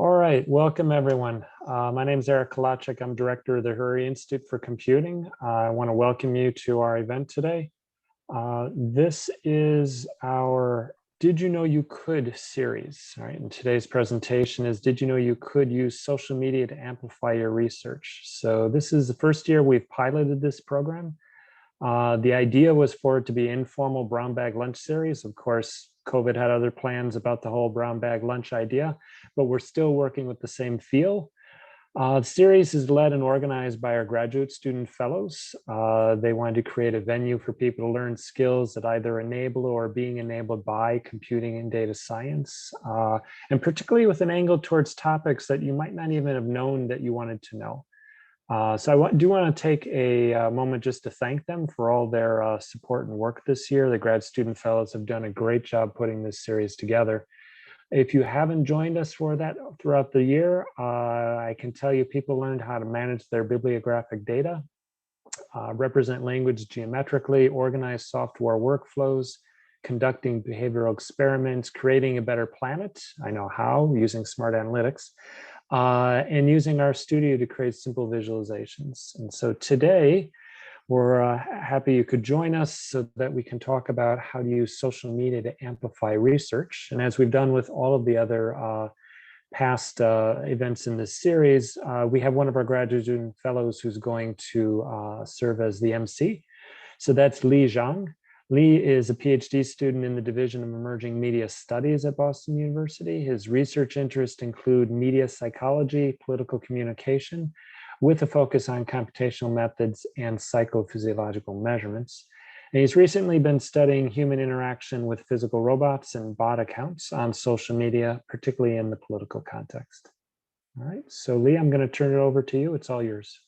All right, welcome everyone. My name is Eric Kalachik. I'm director of the Hurry Institute for Computing. I want to welcome you to our event today. This is our Did You Know You Could series. All right, and today's presentation is Did You Know You Could Use Social Media to Amplify Your Research? So this is the first year we've piloted this program. The idea was for it to be informal brown bag lunch series. Of course, COVID had other plans about the whole brown bag lunch idea, but we're still working with the same feel. The series is led and organized by our graduate student fellows. They wanted to create a venue for people to learn skills that either enable or are being enabled by computing and data science, and particularly with an angle towards topics that you might not even have known that you wanted to know. So I do want to take a moment just to thank them for all their support and work this year. The grad student fellows have done a great job putting this series together. If you haven't joined us for that throughout the year, I can tell you people learned how to manage their bibliographic data, represent language geometrically, organize software workflows, conducting behavioral experiments, creating a better planet. I know how, using smart analytics. And using our studio to create simple visualizations. And so today, we're happy you could join us so that we can talk about how to use social media to amplify research. And as we've done with all of the other past events in this series, we have one of our graduate student fellows who's going to serve as the MC. So that's Li Zhang. Li is a PhD student in the Division of Emerging Media Studies at Boston University. His research interests include media psychology, political communication, with a focus on computational methods and psychophysiological measurements. And he's recently been studying human interaction with physical robots and bot accounts on social media, particularly in the political context. All right, so Li, I'm going to turn it over to you. It's all yours.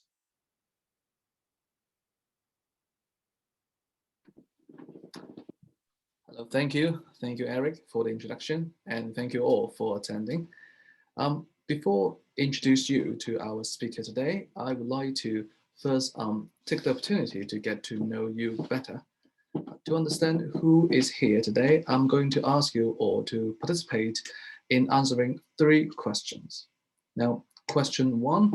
Hello, thank you, Eric, for the introduction, and thank you all for attending. Before I introduce you to our speaker today, I would like to first take the opportunity to get to know you better. To understand who is here today, I'm going to ask you all to participate in answering 3 questions. Now, question 1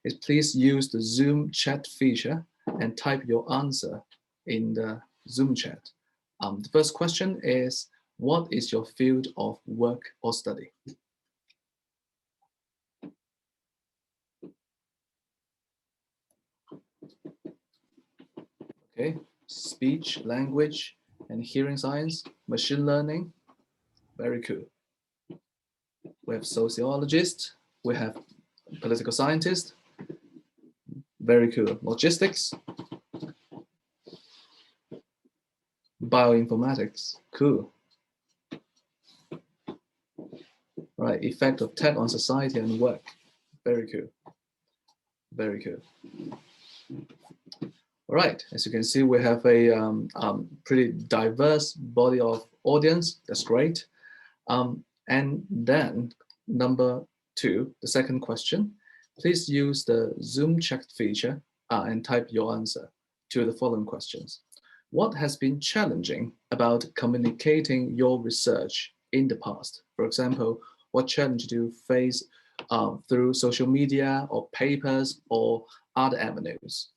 is please use the Zoom chat feature and type your answer in the Zoom chat. The first question is, what is your field of work or study? Okay, speech, language, and hearing science, machine learning, very cool. We have sociologists, we have political scientists, very cool. Logistics, bioinformatics, cool. Right, effect of tech on society and work, very cool, very cool. All right, as you can see, we have a pretty diverse body of audience. That's great. And then number 2, the second question, please use the Zoom chat feature and type your answer to the following questions. What has been challenging about communicating your research in the past? For example, what challenge do you face through social media or papers or other avenues?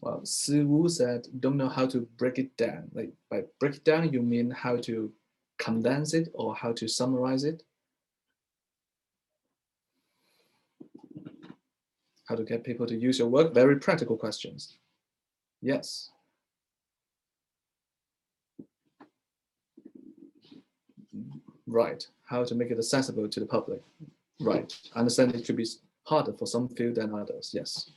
Well, Siwu said, don't know how to break it down. Like by break it down, you mean how to condense it or how to summarize it? How to get people to use your work? Very practical questions. Yes. Right. How to make it accessible to the public. Right. I understand it could be harder for some field than others. Yes.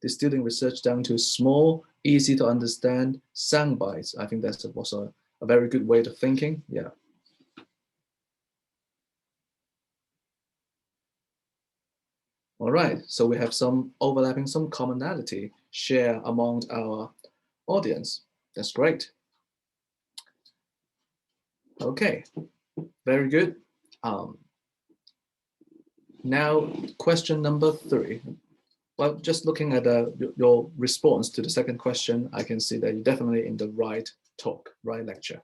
Distilling research down to small, easy to understand sound bites. I think that's also a very good way of thinking. Yeah. All right, so we have some overlapping, some commonality share among our audience. That's great. Okay, very good. Now, question number 3. Well, just looking at your response to the second question, I can see that you're definitely in the right talk, right lecture.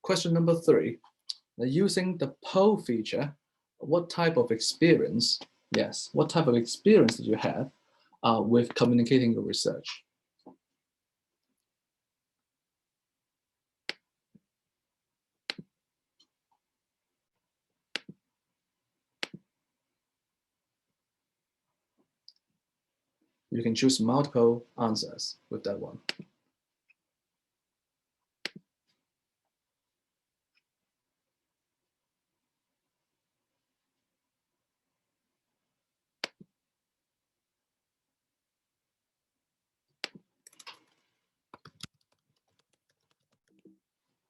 Question number 3, using the poll feature, what type of experience, yes, what type of experience did you have with communicating your research? You can choose multiple answers with that one.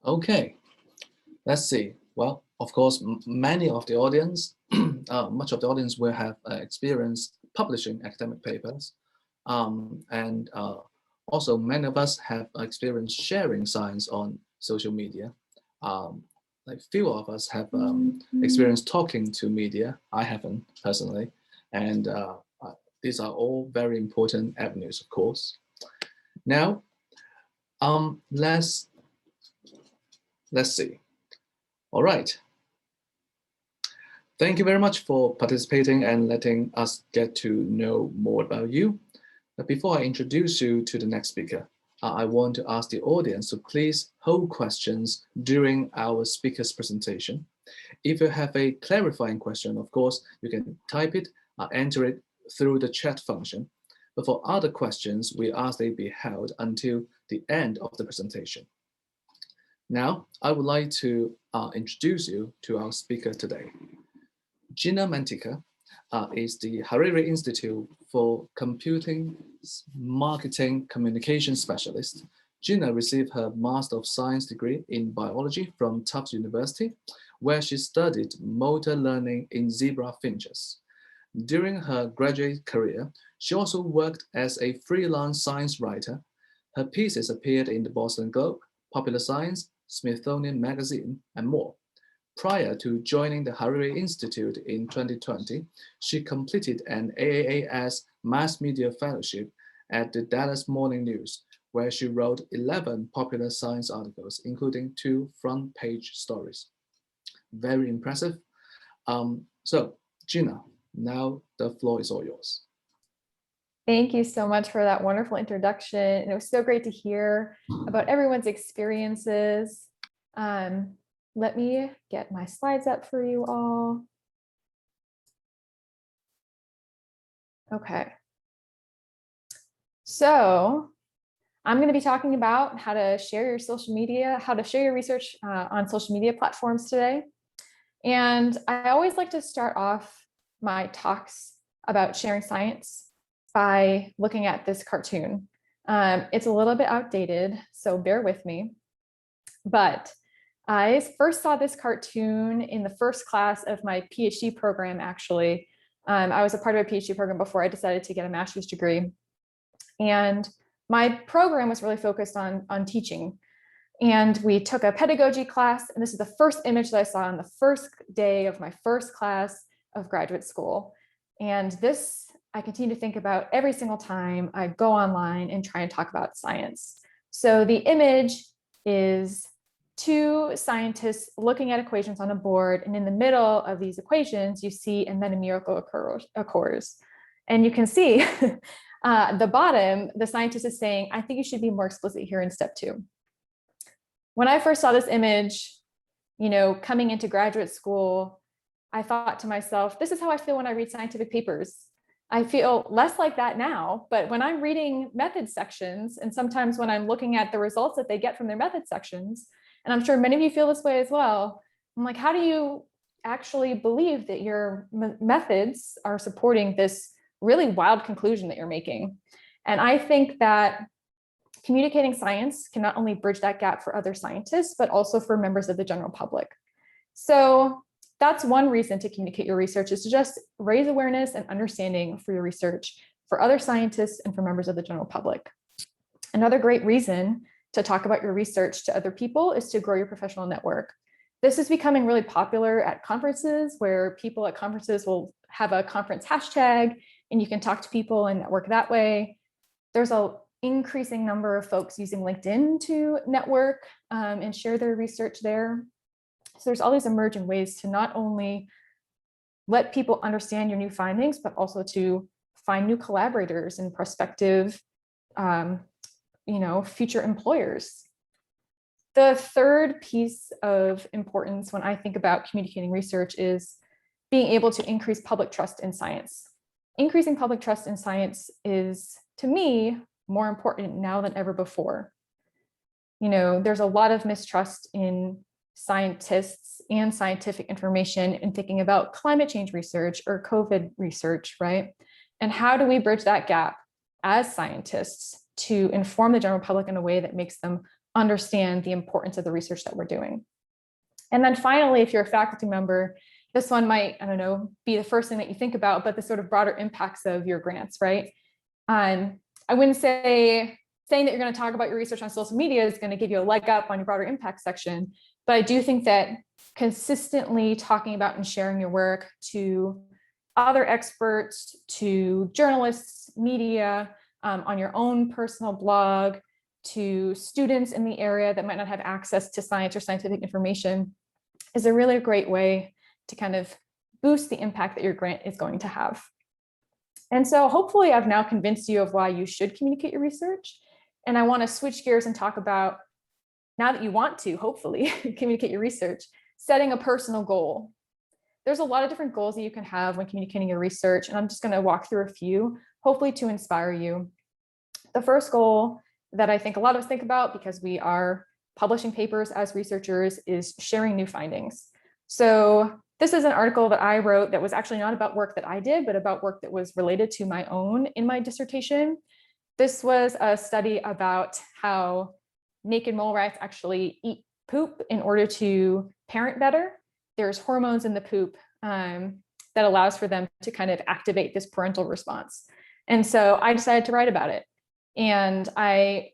Okay, let's see. Well, of course, many of the audience, much of the audience will have experience publishing academic papers. And also many of us have experience sharing science on social media. Like few of us have experience talking to media. I haven't personally. And these are all very important avenues, of course. Now, let's see. All right. Thank you very much for participating and letting us get to know more about you. But before I introduce you to the next speaker, I want to ask the audience to please hold questions during our speaker's presentation. If you have a clarifying question, of course, you can type it, enter it through the chat function. But for other questions, we ask they be held until the end of the presentation. Now, I would like to introduce you to our speaker today. Gina Mantica is the Hariri Institute for Computing Marketing Communication Specialist. Gina received her Master of Science degree in biology from Tufts University, where she studied motor learning in zebra finches. During her graduate career, she also worked as a freelance science writer. Her pieces appeared in the Boston Globe, Popular Science, Smithsonian Magazine, and more. Prior to joining the Hariri Institute in 2020, she completed an AAAS Mass Media Fellowship at the Dallas Morning News, where she wrote 11 popular science articles, including 2 front-page stories. Very impressive. So, Gina, now the floor is all yours. Thank you so much for that wonderful introduction. And it was so great to hear about everyone's experiences. Let me get my slides up for you all. Okay. So I'm going to be talking about how to share your social media, how to share your research on social media platforms today. And I always like to start off my talks about sharing science by looking at this cartoon. It's a little bit outdated, so bear with me. But I first saw this cartoon in the first class of my PhD program, actually. I was a part of a PhD program before I decided to get a master's degree. And my program was really focused on teaching. And we took a pedagogy class, and this is the first image that I saw on the first day of my first class of graduate school. And this I continue to think about every single time I go online and try and talk about science. So the image is 2 scientists looking at equations on a board, and in the middle of these equations, you see, and then a miracle occurs. And you can see at the bottom, the scientist is saying, I think you should be more explicit here in step 2. When I first saw this image, coming into graduate school, I thought to myself, this is how I feel when I read scientific papers. I feel less like that now, but when I'm reading method sections, and sometimes when I'm looking at the results that they get from their method sections, and I'm sure many of you feel this way as well, I'm like, how do you actually believe that your methods are supporting this really wild conclusion that you're making? And I think that communicating science can not only bridge that gap for other scientists, but also for members of the general public. So that's one reason to communicate your research, is to just raise awareness and understanding for your research for other scientists and for members of the general public. Another great reason to talk about your research to other people is to grow your professional network. This is becoming really popular at conferences, where people at conferences will have a conference hashtag and you can talk to people and network that way. There's an increasing number of folks using LinkedIn to network and share their research there. So there's all these emerging ways to not only let people understand your new findings, but also to find new collaborators and prospective, future employers. The third piece of importance when I think about communicating research is being able to increase public trust in science. Increasing public trust in science is, to me, more important now than ever before. There's a lot of mistrust in scientists and scientific information in thinking about climate change research or COVID research, right? And how do we bridge that gap as scientists to inform the general public in a way that makes them understand the importance of the research that we're doing? And then finally, if you're a faculty member, this one might, be the first thing that you think about, but the sort of broader impacts of your grants, right? I wouldn't say saying that you're going to talk about your research on social media is going to give you a leg up on your broader impact section. But I do think that consistently talking about and sharing your work to other experts, to journalists, media, on your own personal blog, to students in the area that might not have access to science or scientific information, is a really great way to kind of boost the impact that your grant is going to have. And so hopefully I've now convinced you of why you should communicate your research. And I want to switch gears and talk about, now that you want to, hopefully, communicate your research, setting a personal goal. There's a lot of different goals that you can have when communicating your research, and I'm just going to walk through a few, hopefully to inspire you. The first goal that I think a lot of us think about, because we are publishing papers as researchers, is sharing new findings. So this is an article that I wrote that was actually not about work that I did, but about work that was related to my own in my dissertation. This was a study about how naked mole rats actually eat poop in order to parent better. There's hormones in the poop that allows for them to kind of activate this parental response. And so I decided to write about it. And I,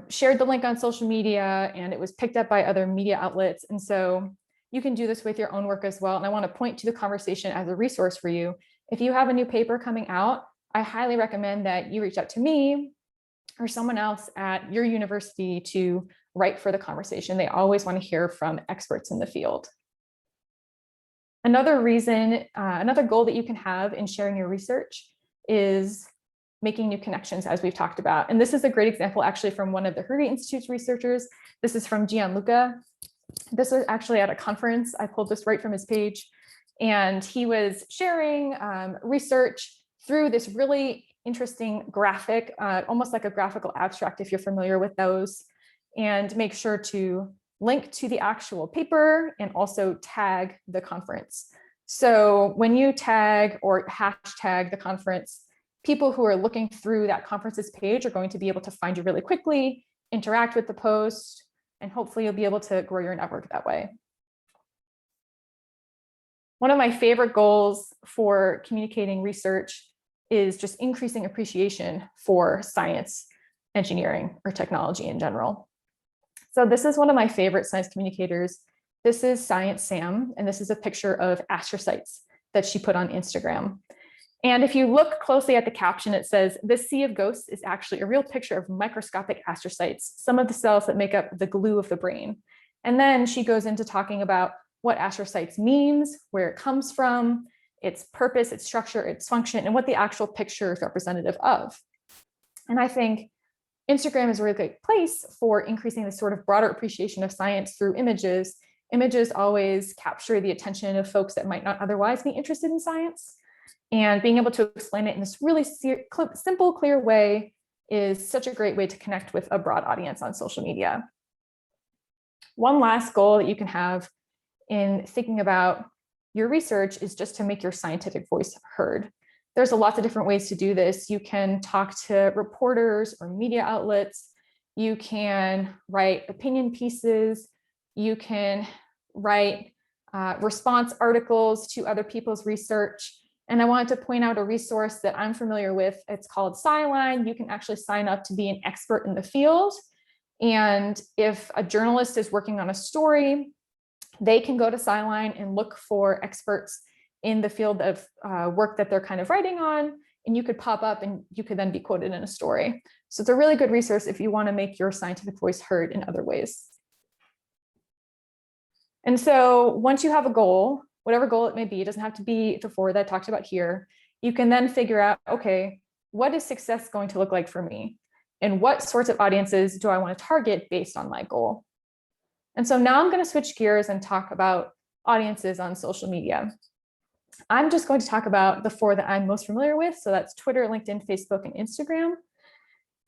shared the link on social media, and it was picked up by other media outlets. And so you can do this with your own work as well. And I want to point to the conversation as a resource for you. If you have a new paper coming out, I highly recommend that you reach out to me or someone else at your university to write for the conversation. They always want to hear from experts in the field. Another reason, another goal that you can have in sharing your research is making new connections, as we've talked about. And this is a great example actually from one of the Hurry Institute's researchers. This is from Gianluca. This was actually at a conference. I pulled this right from his page. And he was sharing research through this really interesting graphic, almost like a graphical abstract, if you're familiar with those, and make sure to link to the actual paper and also tag the conference. So when you tag or hashtag the conference, people who are looking through that conference's page are going to be able to find you really quickly, interact with the post, and hopefully you'll be able to grow your network that way. One of my favorite goals for communicating research is just increasing appreciation for science, engineering, or technology in general. So this is one of my favorite science communicators. This is Science Sam, and this is a picture of astrocytes that she put on Instagram. And if you look closely at the caption, it says, "This sea of ghosts is actually a real picture of microscopic astrocytes, some of the cells that make up the glue of the brain." And then she goes into talking about what astrocytes means, where it comes from, its purpose, its structure, its function, and what the actual picture is representative of. And I think Instagram is a really great place for increasing this sort of broader appreciation of science through images. Images always capture the attention of folks that might not otherwise be interested in science. And being able to explain it in this really simple, clear way is such a great way to connect with a broad audience on social media. One last goal that you can have in thinking about your research is just to make your scientific voice heard. There's a lot of different ways to do this. You can talk to reporters or media outlets. You can write opinion pieces. You can write response articles to other people's research. And I wanted to point out a resource that I'm familiar with. It's called Sciline. You can actually sign up to be an expert in the field. And if a journalist is working on a story, they can go to Sciline and look for experts in the field of work that they're kind of writing on, and you could pop up and you could then be quoted in a story. So it's a really good resource if you want to make your scientific voice heard in other ways. And so once you have a goal, whatever goal it may be, it doesn't have to be the 4 that I talked about here, you can then figure out, okay, what is success going to look like for me? And what sorts of audiences do I want to target based on my goal? And so now I'm going to switch gears and talk about audiences on social media. I'm just going to talk about the 4 that I'm most familiar with. So that's Twitter, LinkedIn, Facebook, and Instagram.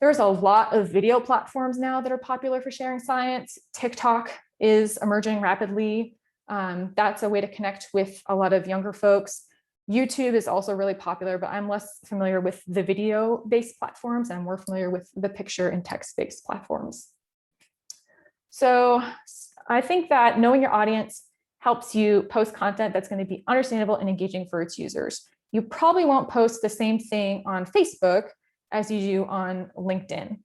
There's a lot of video platforms now that are popular for sharing science. TikTok is emerging rapidly. That's a way to connect with a lot of younger folks. YouTube is also really popular, but I'm less familiar with the video-based platforms. I'm more familiar with the picture and text-based platforms. So I think that knowing your audience helps you post content that's going to be understandable and engaging for its users. You probably won't post the same thing on Facebook as you do on LinkedIn. And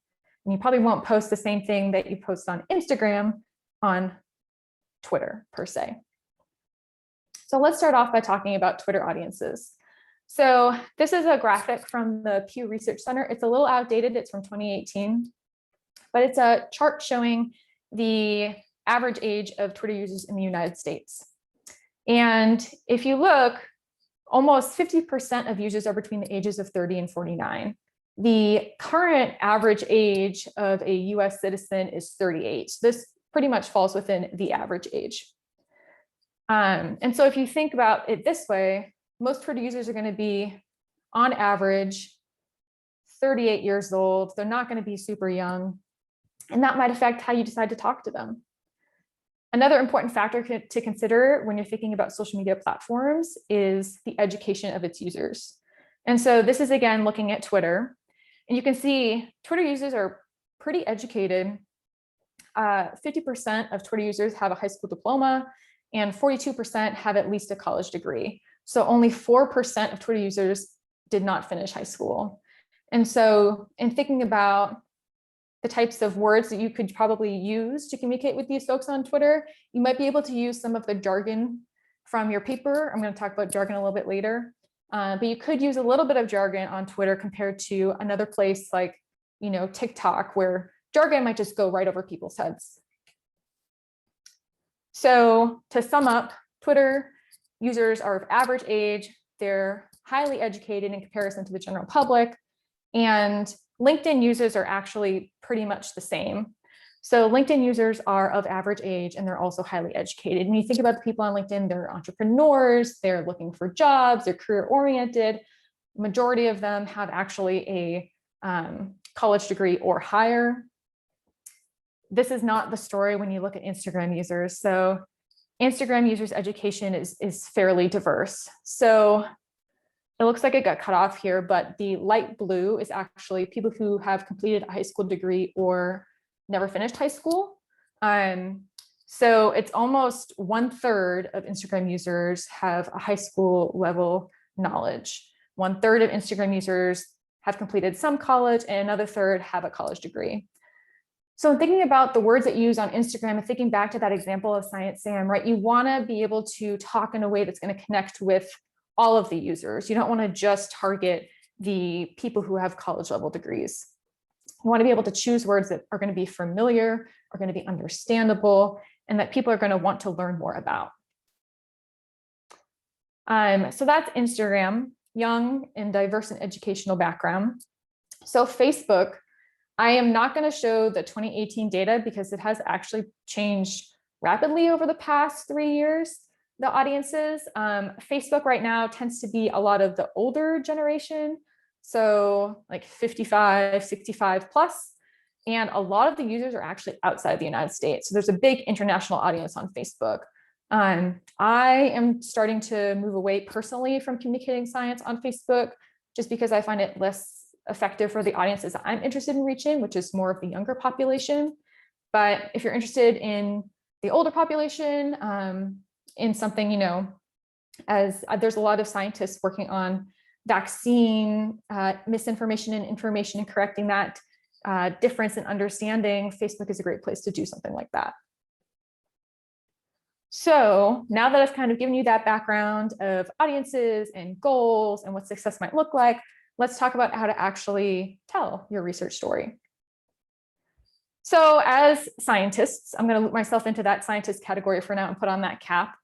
you probably won't post the same thing that you post on Instagram on Twitter per se. So let's start off by talking about Twitter audiences. So this is a graphic from the Pew Research Center. It's a little outdated. It's from 2018, but it's a chart showing the average age of Twitter users in the United States. And if you look, almost 50% of users are between the ages of 30 and 49. The current average age of a US citizen is 38. So this pretty much falls within the average age. And so if you think about it this way, most Twitter users are going to be, on average, 38 years old. They're not going to be super young. And that might affect how you decide to talk to them. Another important factor to consider when you're thinking about social media platforms is the education of its users. And so this is, again, looking at Twitter. And you can see Twitter users are pretty educated. 50% of Twitter users have a high school diploma, and 42% have at least a college degree. So only 4% of Twitter users did not finish high school. And so in thinking about the types of words that you could probably use to communicate with these folks on Twitter, you might be able to use some of the jargon from your paper. I'm going to talk about jargon a little bit later. But you could use a little bit of jargon on Twitter compared to another place like, TikTok, where jargon might just go right over people's heads. So to sum up, Twitter users are of average age. They're highly educated in comparison to the general public. And LinkedIn users are actually pretty much the same. So LinkedIn users are of average age, and they're also highly educated. When you think about the people on LinkedIn, they're entrepreneurs, they're looking for jobs, they're career oriented. Majority of them have actually a college degree or higher. This is not the story when you look at Instagram users. So Instagram users' education is fairly diverse. So it looks like it got cut off here, but the light blue is actually people who have completed a high school degree or never finished high school. So it's almost 1/3 of Instagram users have a high school level knowledge. 1/3 of Instagram users have completed some college, and another third have a college degree. So thinking about the words that you use on Instagram and thinking back to that example of Science Sam, right? You want to be able to talk in a way that's going to connect with all of the users. You don't want to just target the people who have college level degrees. You want to be able to choose words that are going to be familiar, are going to be understandable, and that people are going to want to learn more about. So that's Instagram, young and diverse in educational background. So Facebook, I am not going to show the 2018 data because it has actually changed rapidly over the past 3 years. The audiences, Facebook right now tends to be a lot of the older generation. So like 55, 65 plus, and a lot of the users are actually outside the United States. So there's a big international audience on Facebook. I am starting to move away personally from communicating science on Facebook, just because I find it less effective for the audiences I'm interested in reaching, which is more of the younger population. But if you're interested in the older population, in something, as there's a lot of scientists working on vaccine misinformation and information and correcting that difference in understanding, Facebook is a great place to do something like that. So now that I've kind of given you that background of audiences and goals and what success might look like, let's talk about how to actually tell your research story. So as scientists, I'm going to loop myself into that scientist category for now and put on that cap.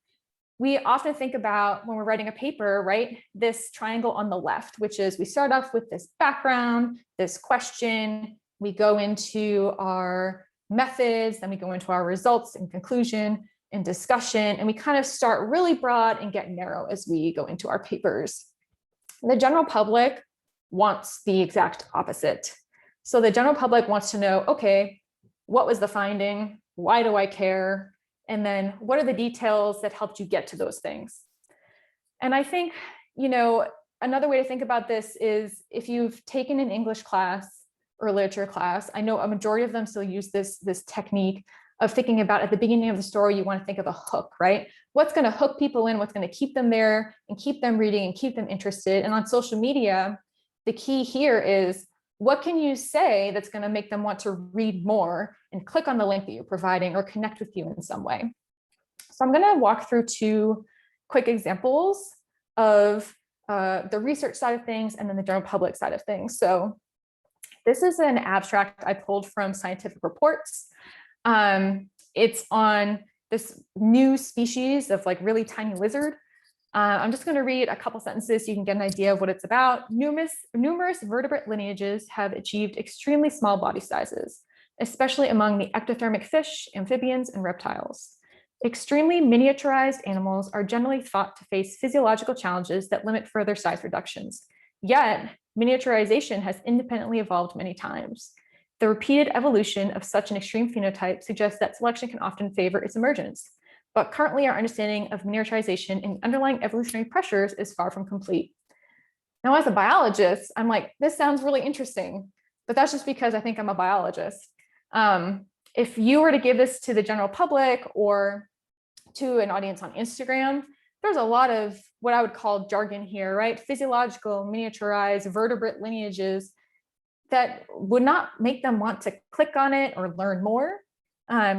We often think about, when we're writing a paper, right, this triangle on the left, which is we start off with this background, this question, we go into our methods, then we go into our results and conclusion and discussion, and we kind of start really broad and get narrow as we go into our papers. The general public wants the exact opposite. So the general public wants to know, okay, what was the finding? Why do I care? And then what are the details that helped you get to those things? And I think, another way to think about this is if you've taken an English class or literature class, I know a majority of them still use this technique of thinking about at the beginning of the story, you want to think of a hook, right? What's going to hook people in, what's going to keep them there and keep them reading and keep them interested. And on social media, the key here is, what can you say that's going to make them want to read more and click on the link that you're providing or connect with you in some way? So I'm going to walk through 2 quick examples of the research side of things and then the general public side of things. So this is an abstract I pulled from Scientific Reports. It's on this new species of really tiny lizard. I'm just going to read a couple sentences so you can get an idea of what it's about. Numerous vertebrate lineages have achieved extremely small body sizes, especially among the ectothermic fish, amphibians, and reptiles. Extremely miniaturized animals are generally thought to face physiological challenges that limit further size reductions. Yet, miniaturization has independently evolved many times. The repeated evolution of such an extreme phenotype suggests that selection can often favor its emergence. But currently, our understanding of miniaturization and underlying evolutionary pressures is far from complete. Now, as a biologist, I'm like, this sounds really interesting, but that's just because I think I'm a biologist. If you were to give this to the general public or to an audience on Instagram, there's a lot of what I would call jargon here, right? Physiological, miniaturized, vertebrate lineages that would not make them want to click on it or learn more.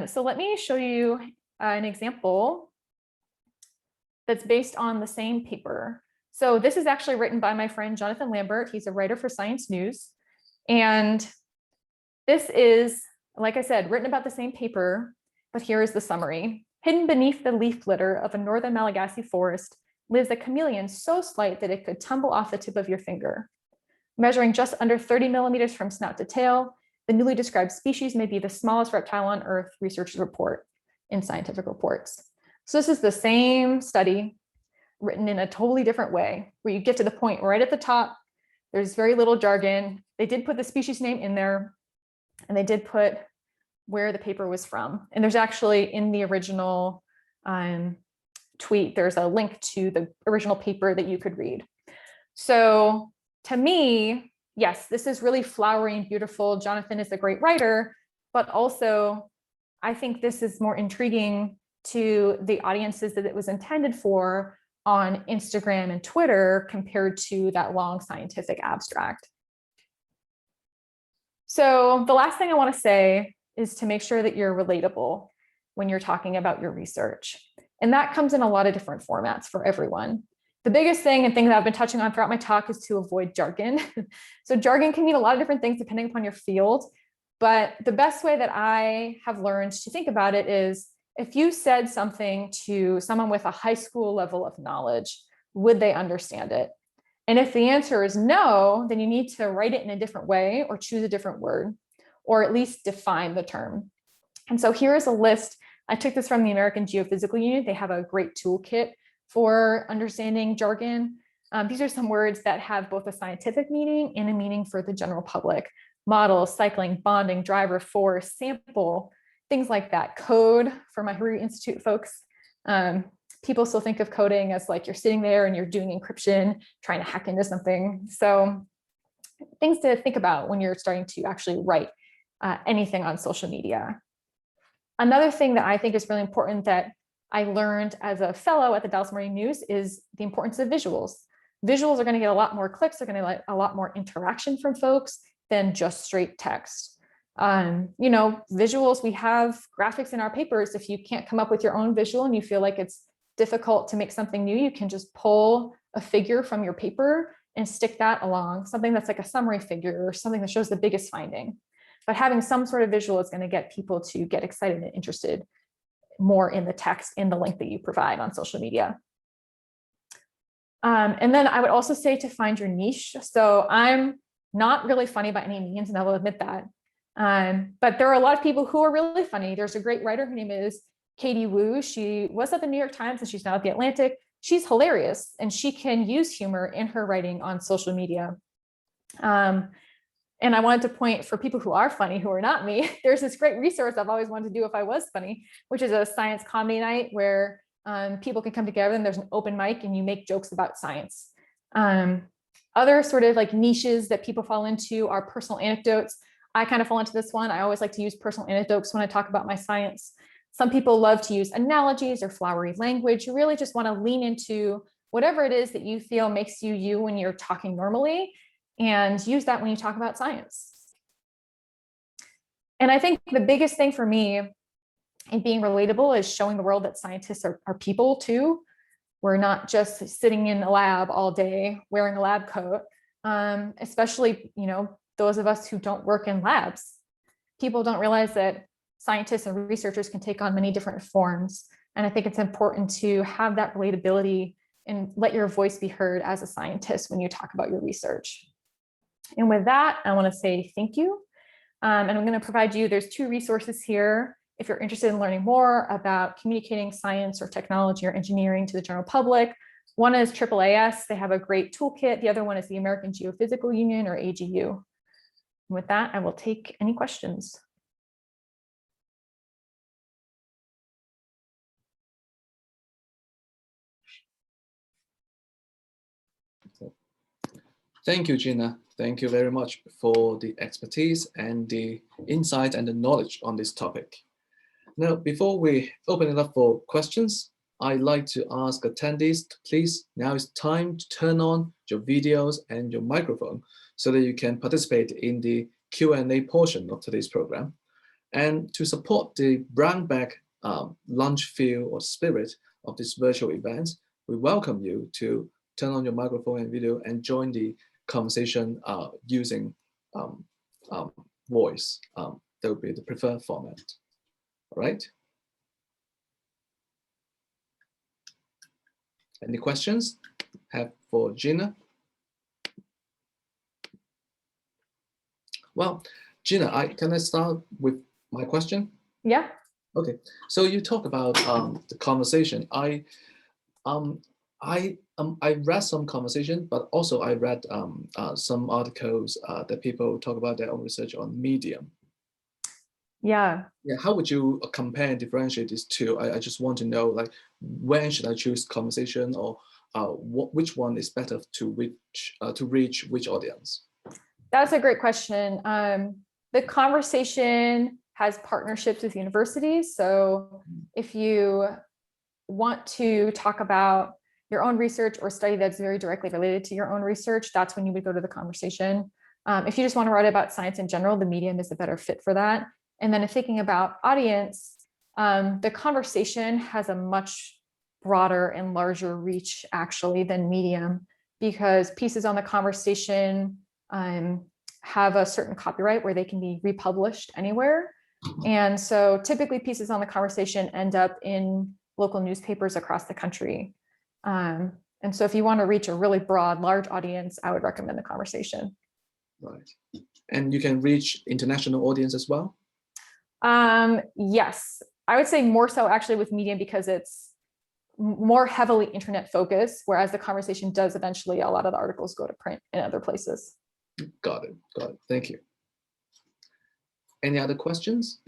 So let me show you an example that's based on the same paper. So this is actually written by my friend Jonathan Lambert. He's a writer for Science News. And this is, like I said, written about the same paper, but here is the summary. Hidden beneath the leaf litter of a northern Malagasy forest lives a chameleon so slight that it could tumble off the tip of your finger. Measuring just under 30 millimeters from snout to tail, the newly described species may be the smallest reptile on Earth, researchers report in Scientific Reports. So this is the same study written in a totally different way, where you get to the point right at the top. There's very little jargon. They did put the species name in there, and they did put where the paper was from. And there's actually, in the original tweet, there's a link to the original paper that you could read. So to me, yes, this is really flowery and beautiful. Jonathan is a great writer, but also I think this is more intriguing to the audiences that it was intended for on Instagram and Twitter compared to that long scientific abstract. So the last thing I want to say is to make sure that you're relatable when you're talking about your research. And that comes in a lot of different formats for everyone. The biggest thing and thing that I've been touching on throughout my talk is to avoid jargon. So jargon can mean a lot of different things depending upon your field. But the best way that I have learned to think about it is, if you said something to someone with a high school level of knowledge, would they understand it? And if the answer is no, then you need to write it in a different way or choose a different word, or at least define the term. And so here is a list. I took this from the American Geophysical Union. They have a great toolkit for understanding jargon. These are some words that have both a scientific meaning and a meaning for the general public. Model, cycling, bonding, driver, force, sample, things like that. Code for my Hariri Institute folks. People still think of coding as like you're sitting there and you're doing encryption, trying to hack into something. So things to think about when you're starting to actually write anything on social media. Another thing that I think is really important that I learned as a fellow at the Dallas Morning News is the importance of visuals. Visuals are going to get a lot more clicks, they're going to get a lot more interaction from folks than just straight text. You know, visuals, we have graphics in our papers. If you can't come up with your own visual and you feel like it's difficult to make something new, you can just pull a figure from your paper and stick that along, something that's like a summary figure or something that shows the biggest finding. But having some sort of visual is going to get people to get excited and interested more in the text, in the link that you provide on social media. And then I would also say to find your niche. So I'm not really funny by any means, and I will admit that. But there are a lot of people who are really funny. There's a great writer, her name is Katie Wu. She was at the New York Times and she's now at the Atlantic. She's hilarious and she can use humor in her writing on social media. And I wanted to point for people who are funny, who are not me, there's this great resource I've always wanted to do if I was funny, which is a science comedy night where people can come together and there's an open mic and you make jokes about science. Other sort of like niches that people fall into are personal anecdotes. I kind of fall into this one. I always like to use personal anecdotes when I talk about my science. Some people love to use analogies or flowery language. You really just want to lean into whatever it is that you feel makes you you when you're talking normally, and use that when you talk about science. And I think the biggest thing for me in being relatable is showing the world that scientists are people too. We're not just sitting in a lab all day wearing a lab coat, especially, you know, those of us who don't work in labs. People don't realize that scientists and researchers can take on many different forms. And I think it's important to have that relatability and let your voice be heard as a scientist when you talk about your research. And with that, I want to say thank you. And I'm going to provide you, there's 2 resources here. If you're interested in learning more about communicating science or technology or engineering to the general public, one is AAAS. They have a great toolkit. The other one is the American Geophysical Union, or AGU. And with that, I will take any questions. Thank you, Gina. Thank you very much for the expertise and the insight and the knowledge on this topic. Now, before we open it up for questions, I'd like to ask attendees to please, now it's time to turn on your videos and your microphone so that you can participate in the Q&A portion of today's program. And to support the brown bag lunch feel or spirit of this virtual event, we welcome you to turn on your microphone and video and join the conversation using voice. That would be the preferred format. All right. Any questions for Gina? Well, Gina, can I start with my question? Yeah. Okay. So you talk about the conversation. I read some conversation, but also I read some articles that people talk about their own research on Medium. Yeah. Yeah. How would you compare and differentiate these two? I just want to know, like, when should I choose conversation, or which one is better to reach which audience? That's a great question. The conversation has partnerships with universities. So if you want to talk about your own research or study that's very directly related to your own research, that's when you would go to the conversation. If you just want to write about science in general, the Medium is a better fit for that. And then if thinking about audience, the conversation has a much broader and larger reach actually than Medium, because pieces on the conversation have a certain copyright where they can be republished anywhere. And so typically pieces on the conversation end up in local newspapers across the country. And so if you want to reach a really broad, large audience, I would recommend the conversation. Right. And you can reach international audience as well? Yes, I would say more so actually with Medium, because it's more heavily internet focused, whereas the conversation does eventually, a lot of the articles go to print in other places. Got it. Got it. Thank you. Any other questions?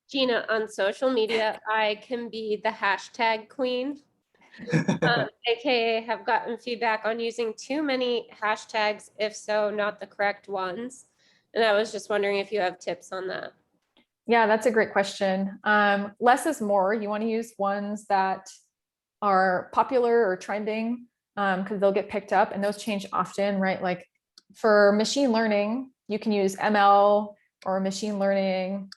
Gina, on social media, I can be the hashtag queen. AKA have gotten feedback on using too many hashtags, if so, not the correct ones. And I was just wondering if you have tips on that. Yeah, that's a great question. Less is more. You want to use ones that are popular or trending because they'll get picked up, and those change often, right? Like for machine learning, you can use ML or machine learning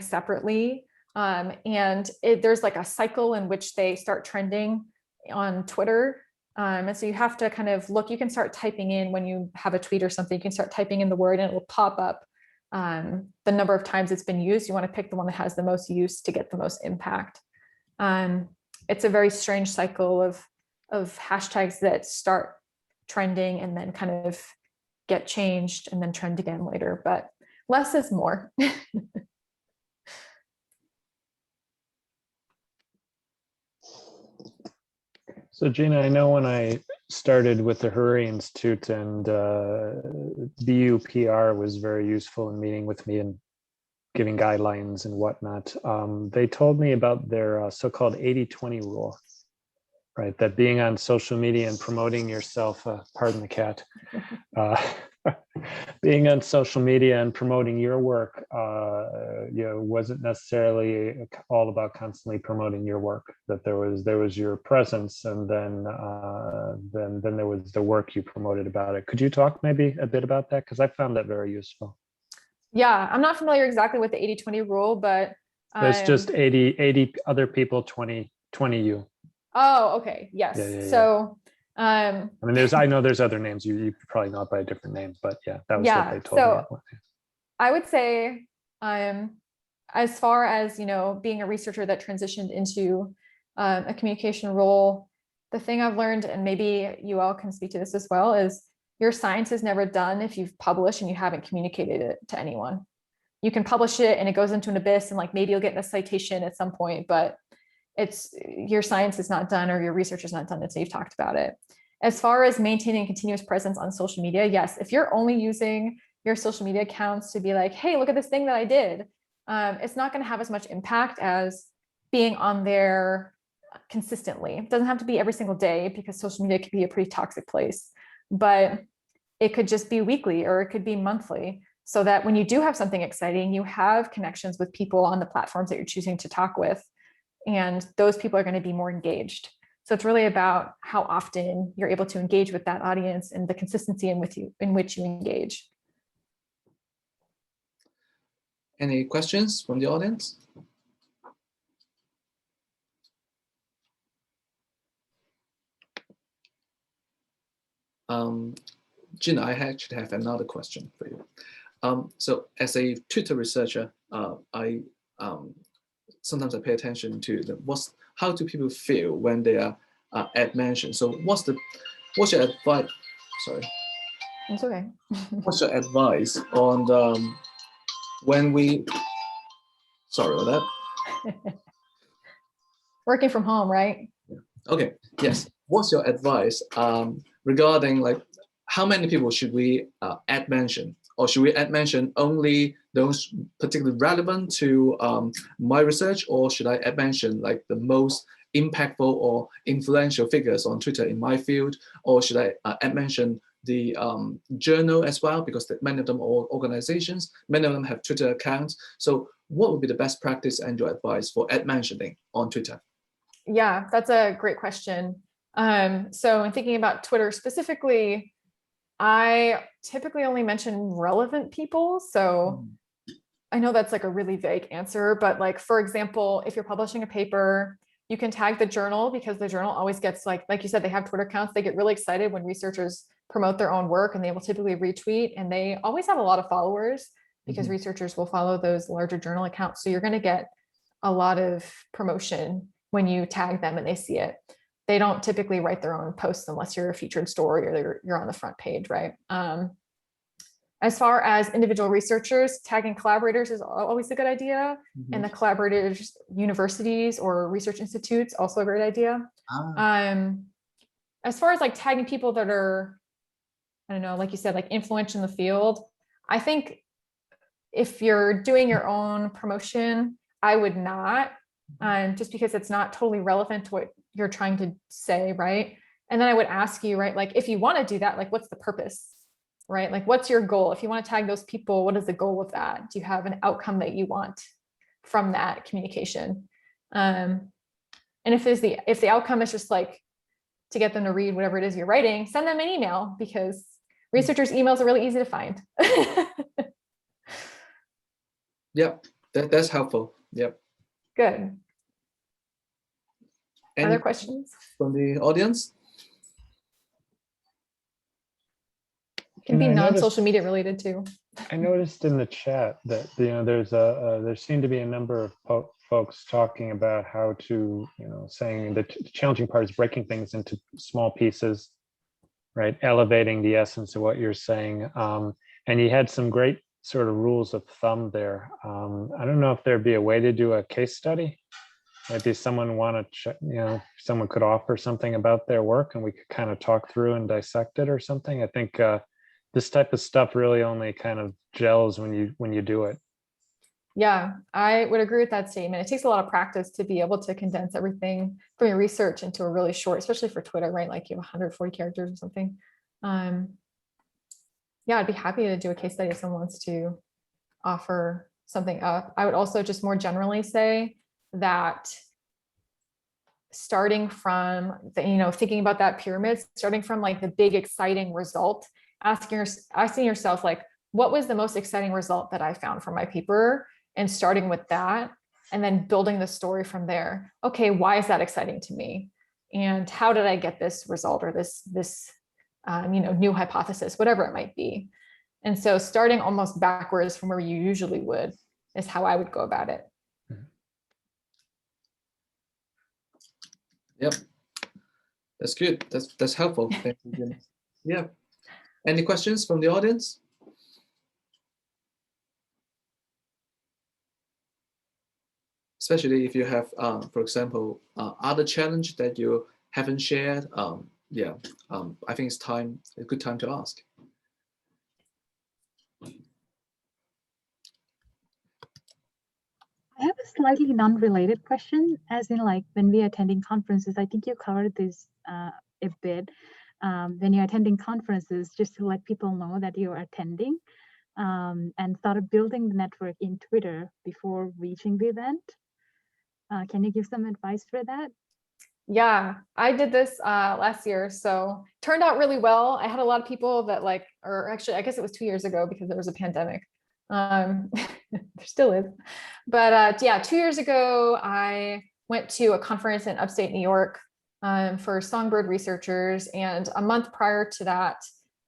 separately. And there's like a cycle in which they start trending on Twitter. And so you have to kind of look, you can start typing in when you have a tweet or something, you can start typing in the word and it will pop up the number of times it's been used. You want to pick the one that has the most use to get the most impact. It's a very strange cycle of hashtags that start trending and then kind of get changed and then trend again later, but less is more. So Gina, I know when I started with the Hurry Institute and BUPR was very useful in meeting with me and giving guidelines and whatnot. They told me about their so-called 80-20 rule, right? That being on social media and promoting yourself, pardon the cat, being on social media and promoting your work, wasn't necessarily all about constantly promoting your work. That there was your presence, and then there was the work you promoted about it. Could you talk maybe a bit about that? Because I found that very useful. Yeah, I'm not familiar exactly with the 80-20 rule, but it's just 80 other people, 20 you. Oh, okay. Yes. Yeah. So I mean, I know there's other names. You probably know it by a different name, but yeah, that was what they told me. I would say, as far as, being a researcher that transitioned into a communication role, the thing I've learned, and maybe you all can speak to this as well, is your science is never done if you've published and you haven't communicated it to anyone. You can publish it and it goes into an abyss, and like maybe you'll get a citation at some point, but your science is not done or your research is not done until you've talked about it. As far as maintaining continuous presence on social media, yes, if you're only using your social media accounts to be like, hey, look at this thing that I did, it's not going to have as much impact as being on there consistently. It doesn't have to be every single day because social media can be a pretty toxic place, but it could just be weekly or it could be monthly, so that when you do have something exciting, you have connections with people on the platforms that you're choosing to talk with, and those people are going to be more engaged. So it's really about how often you're able to engage with that audience and the consistency in which you engage. Any questions from the audience? Gina, I actually have another question for you. So as a Twitter researcher, sometimes I pay attention to how do people feel when they are ad mentioned. So what's your advice? Sorry. It's okay. What's your advice on when we? Sorry about that. Working from home, right? Okay. Yes. What's your advice regarding like how many people should we ad mention? Or should we ad mention only those particularly relevant to my research, or should I ad mention like the most impactful or influential figures on Twitter in my field, or should I ad mention the journal as well, because many of them are organizations, many of them have Twitter accounts. So what would be the best practice and your advice for ad mentioning on Twitter? Yeah, that's a great question. So in thinking about Twitter specifically, I typically only mention relevant people. So I know that's like a really vague answer, but like, for example, if you're publishing a paper, you can tag the journal, because the journal always gets like you said, they have Twitter accounts. They get really excited when researchers promote their own work, and they will typically retweet, and they always have a lot of followers because researchers will follow those larger journal accounts. So you're going to get a lot of promotion when you tag them and they see it. They don't typically write their own posts unless you're a featured story or you're on the front page, right? As far as individual researchers, tagging collaborators is always a good idea. And the collaborators, universities or research institutes, also a great idea. As far as like tagging people that are, I don't know, like you said, like influential in the field, I think if you're doing your own promotion, I would not, just because it's not totally relevant to what you're trying to say, right? And then I would ask you, right, like, if you want to do that, like, what's the purpose, right? Like, what's your goal? If you want to tag those people, what is the goal of that? Do you have an outcome that you want from that communication? And if the outcome is just like to get them to read whatever it is you're writing, send them an email, because researchers' emails are really easy to find. Yep, that's helpful. Yep. Good. Any Other questions from the audience? It can be I non-social media related too. I noticed in the chat that there seem to be a number of folks talking about how to, saying the challenging part is breaking things into small pieces, right? Elevating the essence of what you're saying. And you had some great sort of rules of thumb there. I don't know if there'd be a way to do a case study. Maybe someone someone could offer something about their work and we could kind of talk through and dissect it or something. I think this type of stuff really only kind of gels when you do it. Yeah, I would agree with that statement. It takes a lot of practice to be able to condense everything from your research into a really short, especially for Twitter, right? Like you have 140 characters or something. Yeah, I'd be happy to do a case study if someone wants to offer something up. I would also just more generally say that starting from thinking about that pyramid, starting from like the big exciting result, asking yourself, like, what was the most exciting result that I found from my paper, and starting with that, and then building the story from there. Okay, why is that exciting to me, and how did I get this result, or this new hypothesis, whatever it might be. And so starting almost backwards from where you usually would is how I would go about it. Yep, that's good. That's helpful. Thank you, Gina. Yeah. Any questions from the audience? Especially if you have, for example, other challenge that you haven't shared. I think it's a good time to ask. I have a slightly non-related question, as in, like, when we are attending conferences, I think you covered this a bit. When you're attending conferences, just to let people know that you're attending, and started building the network in Twitter before reaching the event. Can you give some advice for that? Yeah, I did this last year, so turned out really well. I had a lot of people that or actually, I guess it was 2 years ago because there was a pandemic. There still is, but yeah, 2 years ago, I went to a conference in upstate New York for songbird researchers, and a month prior to that,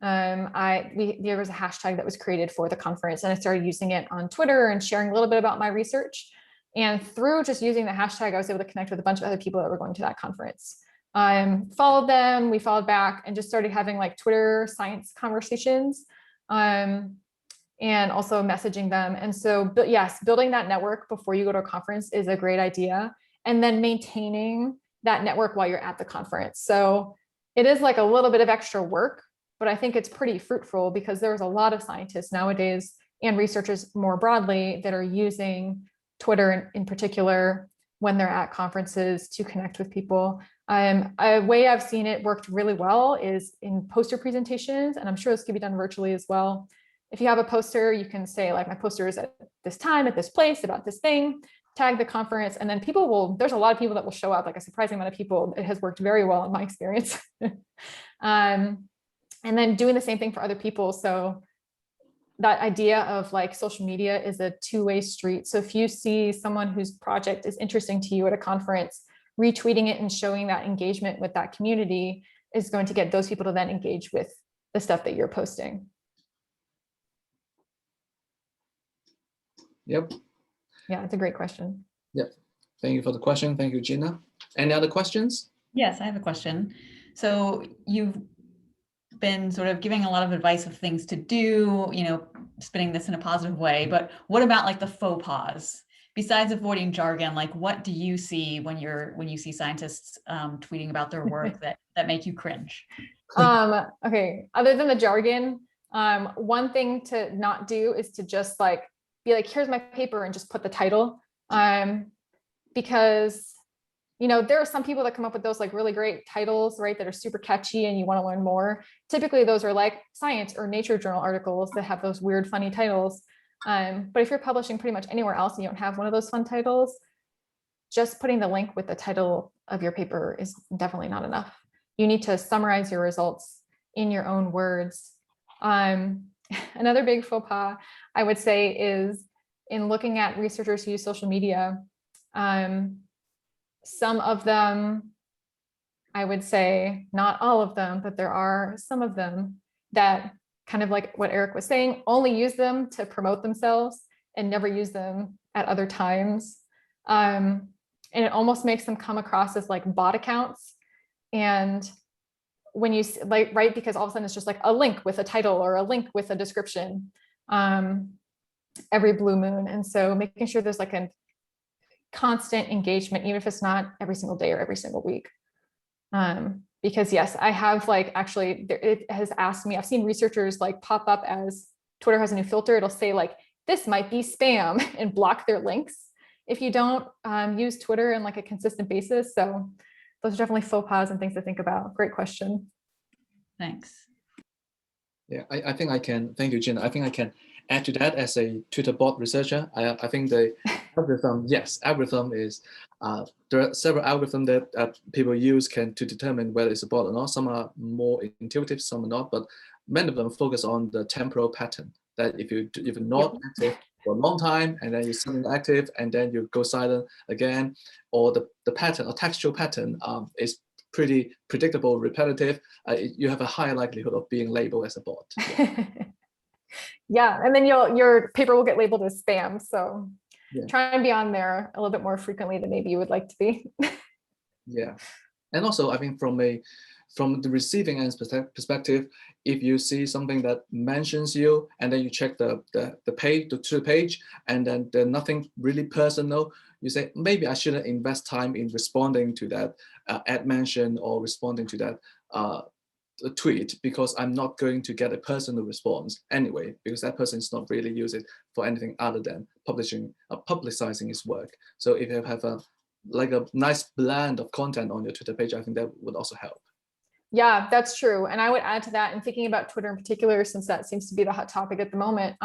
there was a hashtag that was created for the conference, and I started using it on Twitter and sharing a little bit about my research. And through just using the hashtag, I was able to connect with a bunch of other people that were going to that conference. Followed them, we followed back, and just started having like Twitter science conversations, and also messaging them. And so, but yes, building that network before you go to a conference is a great idea. And then maintaining that network while you're at the conference. So it is like a little bit of extra work, but I think it's pretty fruitful because there's a lot of scientists nowadays and researchers more broadly that are using Twitter in particular when they're at conferences to connect with people. A way I've seen it worked really well is in poster presentations, and I'm sure this can be done virtually as well. If you have a poster, you can say, like, my poster is at this time, at this place, about this thing, tag the conference, and then there's a lot of people that will show up, like a surprising amount of people. It has worked very well in my experience. And then doing the same thing for other people. So that idea of like social media is a two-way street. So if you see someone whose project is interesting to you at a conference, retweeting it and showing that engagement with that community is going to get those people to then engage with the stuff that you're posting. Yep. Yeah, it's a great question. Yep. Thank you for the question. Thank you, Gina. Any other questions? Yes, I have a question. So you've been sort of giving a lot of advice of things to do, spinning this in a positive way, but what about like the faux pas? Besides avoiding jargon, like what do you see when you see scientists tweeting about their work that make you cringe? Okay, other than the jargon, one thing to not do is to just be like, here's my paper and just put the title, because there are some people that come up with those like really great titles, right, that are super catchy and you want to learn more. Typically those are like science or nature journal articles that have those weird, funny titles. But if you're publishing pretty much anywhere else and you don't have one of those fun titles, just putting the link with the title of your paper is definitely not enough. You need to summarize your results in your own words. Another big faux pas, I would say, is in looking at researchers who use social media. Some of them, I would say, not all of them, but there are some of them that, kind of like what Eric was saying, only use them to promote themselves and never use them at other times. And it almost makes them come across as like bot accounts. And when you like, right, because all of a sudden it's just like a link with a title or a link with a description every blue moon. And so making sure there's like a constant engagement, even if it's not every single day or every single week. Because yes, I have like, actually, it has asked me, I've seen researchers like pop up as Twitter has a new filter. It'll say like, this might be spam and block their links if you don't use Twitter in like a consistent basis. So those are definitely faux pas and things to think about. Great question. Thanks. Yeah, I think I can, thank you, Gina. I think I can add to that as a Twitter bot researcher. I think the algorithm, yes, algorithm is, there are several algorithms that people use to determine whether it's a bot or not. Some are more intuitive, some are not, but many of them focus on the temporal pattern, that if you're not active for a long time and then you're suddenly active and then you go silent again, or the pattern or textual pattern is pretty predictable, repetitive, you have a higher likelihood of being labeled as a bot. Yeah, and then your paper will get labeled as spam. So Yeah. try and be on there a little bit more frequently than maybe you would like to be. Yeah, and also I think from the receiving end perspective, if you see something that mentions you and then you check the page and then there's nothing really personal, you say maybe I shouldn't invest time in responding to that ad mention or responding to that a tweet, because I'm not going to get a personal response anyway, because that person is not really using it for anything other than publicizing his work. So if you have a nice blend of content on your Twitter page, I think that would also help. Yeah, that's true. And I would add to that, and thinking about Twitter in particular, since that seems to be the hot topic at the moment,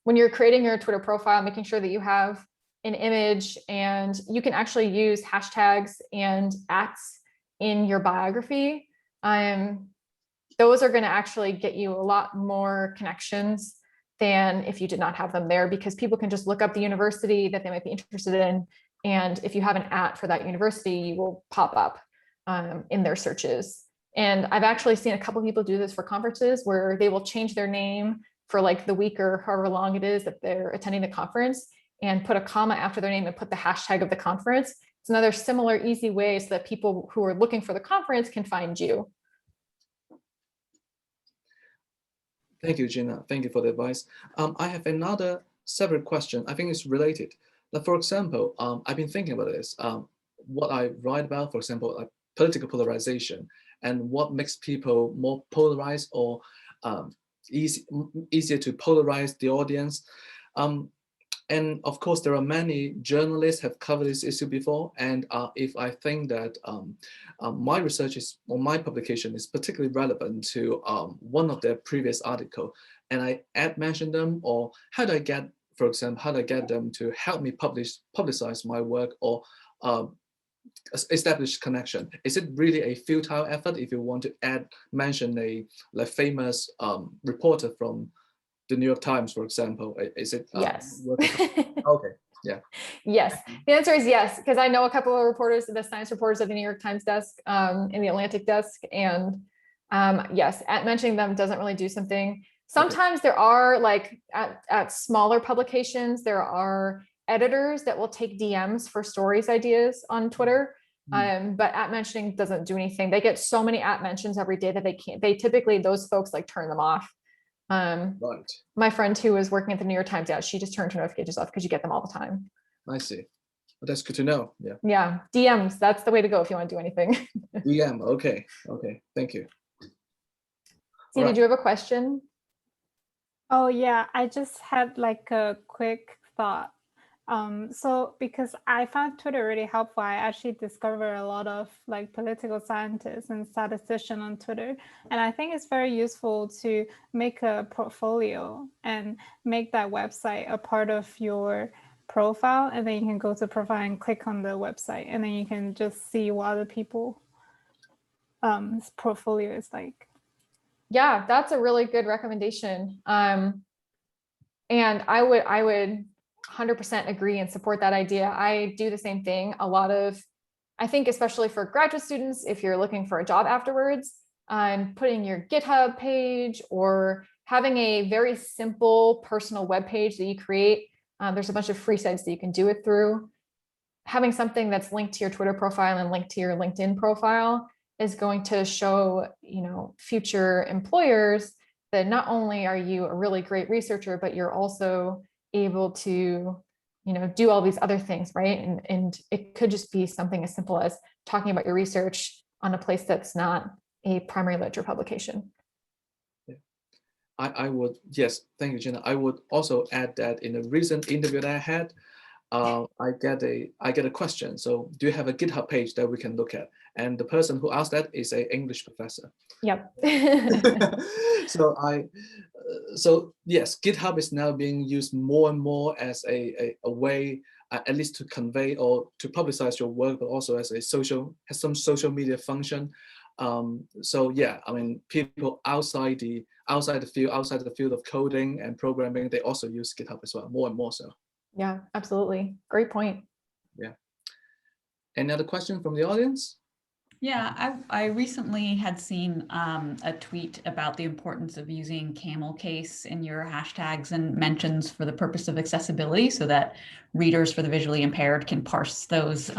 when you're creating your Twitter profile, making sure that you have an image, and you can actually use hashtags and ats in your biography. Those are going to actually get you a lot more connections than if you did not have them there, because people can just look up the university that they might be interested in. And if you have an @ for that university, you will pop up in their searches. And I've actually seen a couple of people do this for conferences, where they will change their name for like the week or however long it is that they're attending the conference, and put a comma after their name and put the hashtag of the conference. It's another similar, easy way so that people who are looking for the conference can find you. Thank you, Gina. Thank you for the advice. I have another separate question. I think it's related. Like, for example, I've been thinking about this. What I write about, for example, like political polarization, and what makes people more polarized or easier to polarize the audience. And of course, there are many journalists have covered this issue before. And if I think that my research or my publication is particularly relevant to one of their previous article, and I mention them, or how do I get, for example, how do I get them to help me publicize my work, or establish connection? Is it really a futile effort if you want to mention a famous reporter from the New York Times, for example? Is it yes. Okay, yeah. Yes, the answer is yes, because I know a couple of reporters, the science reporters at the New York Times desk, in the Atlantic desk, and yes, mentioning them doesn't really do something. Sometimes there are, like at smaller publications, there are editors that will take DMs for stories ideas on Twitter. But mentioning doesn't do anything. They get so many mentions every day that they typically, those folks like turn them off. Right. My friend who was working at the New York Times, she just turned her notifications off because you get them all the time. I see. Well, that's good to know. Yeah. Yeah. DMs, that's the way to go if you want to do anything. DM. Okay. Thank you. See, did you have a question? Oh yeah, I just had like a quick thought. So because I found Twitter really helpful, I actually discovered a lot of like political scientists and statisticians on Twitter. And I think it's very useful to make a portfolio and make that website a part of your profile. And then you can go to profile and click on the website. And then you can just see what other people portfolio is like. Yeah, that's a really good recommendation. And I would 100% agree and support that idea. I do the same thing. I think especially for graduate students, if you're looking for a job afterwards, putting your GitHub page or having a very simple personal web page that you create. There's a bunch of free sites that you can do it through. Having something that's linked to your Twitter profile and linked to your LinkedIn profile is going to show, future employers that not only are you a really great researcher, but you're also able to, do all these other things, right? And it could just be something as simple as talking about your research on a place that's not a primary literature publication. Yeah. I would, yes, thank you, Gina. I would also add that in a recent interview that I had, I get a question. So do you have a GitHub page that we can look at? And the person who asked that is an English professor. Yep. So yes, GitHub is now being used more and more as a way, at least to convey or to publicize your work, but also as has some social media function. So yeah, I mean, people outside the field of coding and programming, they also use GitHub as well, more and more so. Yeah, absolutely. Great point. Yeah. Any other questions from the audience? Yeah, I recently had seen a tweet about the importance of using camel case in your hashtags and mentions for the purpose of accessibility so that readers for the visually impaired can parse those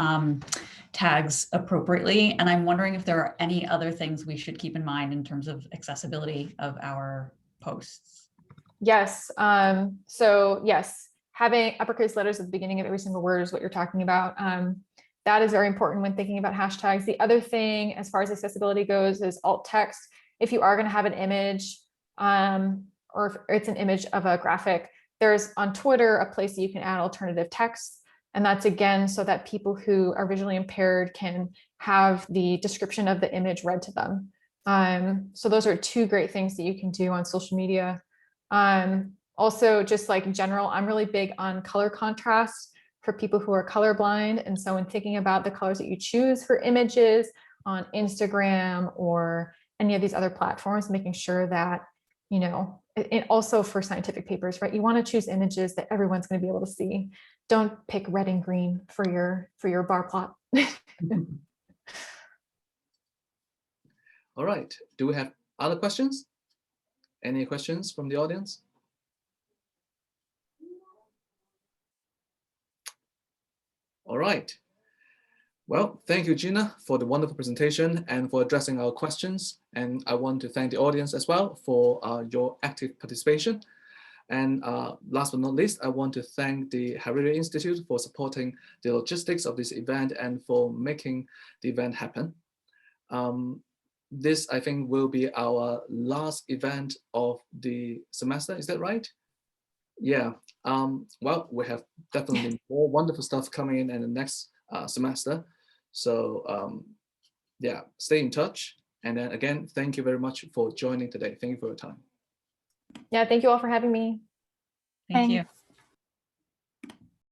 tags appropriately. And I'm wondering if there are any other things we should keep in mind in terms of accessibility of our posts. Yes. So yes, having uppercase letters at the beginning of every single word is what you're talking about. That is very important when thinking about hashtags. The other thing, as far as accessibility goes, is alt text. If you are going to have an image, or if it's an image of a graphic, there's on Twitter a place that you can add alternative text. And that's again, so that people who are visually impaired can have the description of the image read to them. So those are two great things that you can do on social media. Also, just like in general, I'm really big on color contrast for people who are colorblind. And so when thinking about the colors that you choose for images on Instagram or any of these other platforms, making sure that, and also for scientific papers, right? You want to choose images that everyone's going to be able to see. Don't pick red and green for your bar plot. All right. Do we have other questions? Any questions from the audience? All right. Well, thank you, Gina, for the wonderful presentation and for addressing our questions. And I want to thank the audience as well for your active participation. And last but not least, I want to thank the Hariri Institute for supporting the logistics of this event and for making the event happen. This, I think, will be our last event of the semester. Is that right? Yeah. Well, we have definitely more wonderful stuff coming in the next semester. So yeah, stay in touch. And then again, thank you very much for joining today. Thank you for your time. Yeah, thank you all for having me. Thank you.